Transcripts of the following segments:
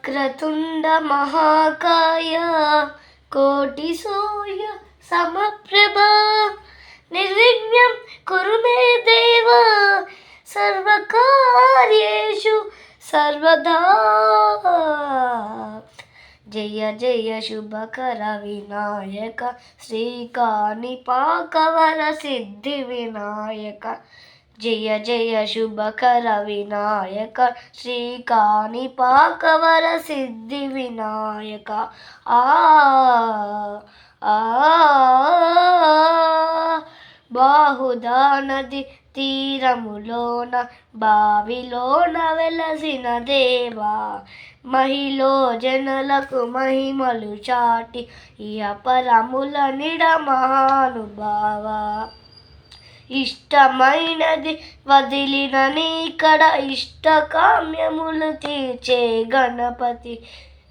వక్రతుండ మహాకాయ కోటి సూర్య సమప్రభ నిర్విఘ్నం కురు మే దేవ సర్వకార్యేషు సర్వదా. జయ జయ శుభకర వినాయక శ్రీకాణిపాకవర సిద్ధి వినాయక. జయ జయ శుభకర వినాయక శ్రీకాణిపాకవర సిద్ధి వినాయక. ఆ ఆ బాహుదా నది తీరములోన బావిలోన వెలసిన దేవా, మహిలో జనులకు మహిమలు చాటి ఇహపరముల నిడ మహానుభావా. ఇష్టమైనది వదిలిన నీకడ ఇష్టకామ్యములు తీర్చే గణపతి,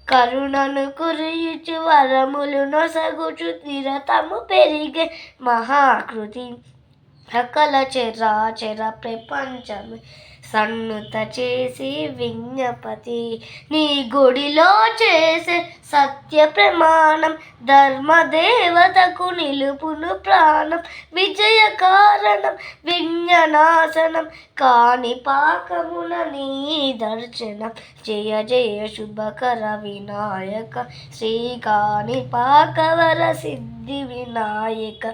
కరుణను కురియుచు వరములు నొసగుచు నిరతము పెరిగే మహాకృతి. సకల చరాచర ప్రపంచము సన్నుత చేసి విజ్ఞపతి, నీ గుడిలో చేసే సత్య ప్రమాణం ధర్మదేవతకు నిలుపును ప్రాణం. విజయ కారణం విజ్ఞనాశనం కాణిపాకమున నీ దర్శనం. జయ జయ శుభకర వినాయక శ్రీకాణిపాకవర సిద్ధి వినాయక.